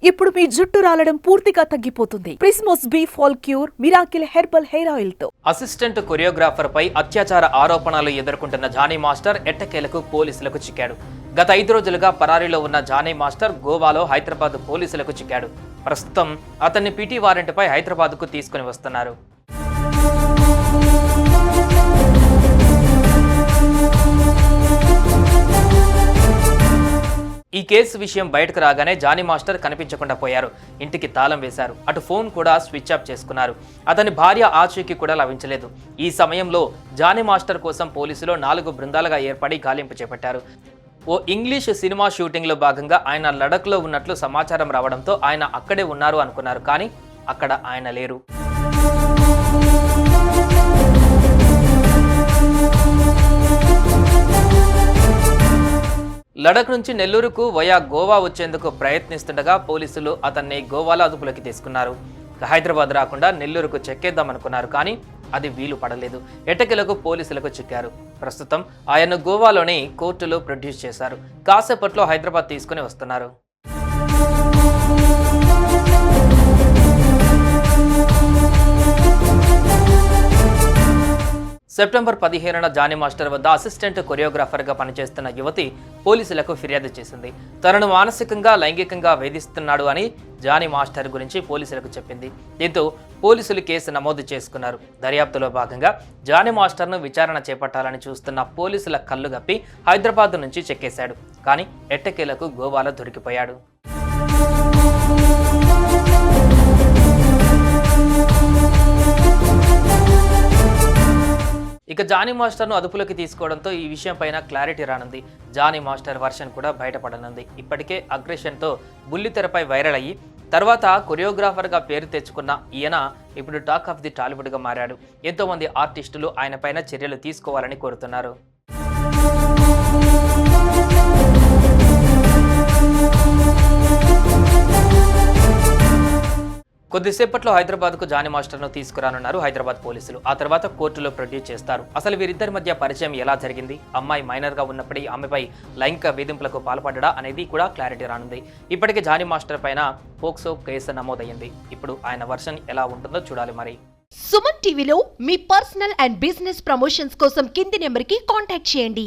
ఇప్పుడు మీ జుట్టు రాలడం పూర్తిగా తగ్గిపోతుంది. ప్రిస్మోస్ B fall cure miracle herbal hair oil తో. అసిస్టెంట్ కొరియోగ్రాఫర్ పై అత్యాచార ఆరోపణలు ఎదుర్కొంటున్న జానీ మాస్టర్ ఎట్టకేలకు పోలీసులకు చిక్కాడు. గత 5 రోజులుగా పరారీలో ఉన్న జానీ మాస్టర్ గోవాలో హైదరాబాద్ పోలీసులకు చిక్కాడు. ప్రస్తుతం అతన్ని పీటీ వారెంట్పై హైదరాబాద్కు తీసుకుని వస్తున్నారు. ఈ కేసు విషయం బయటకు రాగానే జానీ మాస్టర్ కనిపించకుండా పోయారు. ఇంటికి తాళం వేశారు. అటు ఫోన్ కూడా స్విచ్ ఆఫ్ చేసుకున్నారు. అతని భార్య ఆచూకీ కూడా లభించలేదు. ఈ సమయంలో జానీ మాస్టర్ కోసం పోలీసులు 4 బృందాలుగా ఏర్పడి గాలింపు చేపట్టారు. ఓ ఇంగ్లీష్ సినిమా షూటింగ్లో భాగంగా ఆయన లడఖ్లో ఉన్నట్లు సమాచారం రావడంతో ఆయన అక్కడే ఉన్నారు అనుకున్నారు. కానీ అక్కడ ఆయన లేరు. లడఖ్ నుంచి నెల్లూరుకు వయా గోవా వచ్చేందుకు ప్రయత్నిస్తుండగా పోలీసులు అతన్ని గోవాలో అదుపులోకి తీసుకున్నారు. హైదరాబాద్ రాకుండా నెల్లూరుకు చెక్కేద్దామనుకున్నారు. కానీ అది వీలు పడలేదు. ఎట్టకేలకు పోలీసులకు చిక్కారు. ప్రస్తుతం ఆయన్ను గోవాలోని కోర్టులో ప్రొడ్యూస్ చేశారు. కాసేపట్లో హైదరాబాద్ తీసుకుని వస్తున్నారు. సెప్టెంబర్ 15న జానీ మాస్టర్ వద్ద అసిస్టెంట్ కొరియోగ్రాఫర్గా పనిచేస్తున్న యువతి పోలీసులకు ఫిర్యాదు చేసింది. తనను మానసికంగా లైంగికంగా వేధిస్తున్నాడు అని జానీ మాస్టర్ గురించి పోలీసులకు చెప్పింది. దీంతో పోలీసులు కేసు నమోదు చేసుకున్నారు. దర్యాప్తులో భాగంగా జానీ మాస్టర్ను విచారణ చేపట్టాలని చూస్తున్న పోలీసుల కళ్ళు గప్పి హైదరాబాద్ నుంచి చెక్కేశాడు. కానీ ఎట్టకేలకు గోవాలో దొరికిపోయాడు. ఇక జానీ మాస్టర్ను అదుపులోకి తీసుకోవడంతో ఈ విషయం పైన క్లారిటీ రానుంది. జానీ మాస్టర్ వర్షన్ కూడా బయటపడనుంది. ఇప్పటికే అగ్రెషన్తో బుల్లితెరపై వైరల్ అయ్యి తర్వాత కొరియోగ్రాఫర్గా పేరు తెచ్చుకున్న ఈయన ఇప్పుడు టాక్ ఆఫ్ ది టాలీవుడ్గా మారాడు. ఎంతోమంది ఆర్టిస్టులు ఆయన పైన చర్యలు తీసుకోవాలని కోరుతున్నారు. కొద్దిసేపట్లో హైదరాబాద్కు జానీ మాస్టర్ను తీసుకురానున్నారు హైదరాబాద్ పోలీసులు. ఆ తర్వాత కోర్టులో ప్రొడ్యూస్ చేస్తారు. అసలు వీరిద్దరి మధ్య పరిచయం ఎలా జరిగింది, అమ్మాయి మైనర్గా ఉన్నప్పటికీ ఆమెపై లైంగిక వేధింపులకు పాల్పడ్డా అనేది కూడా క్లారిటీ రానుంది. ఇప్పటికే జానీ మాస్టర్ పైన పోక్సో కేసు నమోదయ్యింది. ఇప్పుడు ఆయన వర్షన్ ఎలా ఉంటుందో చూడాలి. మరి సుమన్ టీవీలో మీ పర్సనల్ అండ్ బిజినెస్ ప్రమోషన్స్ కోసం కింది నెంబర్కి కాంటాక్ట్ చేయండి.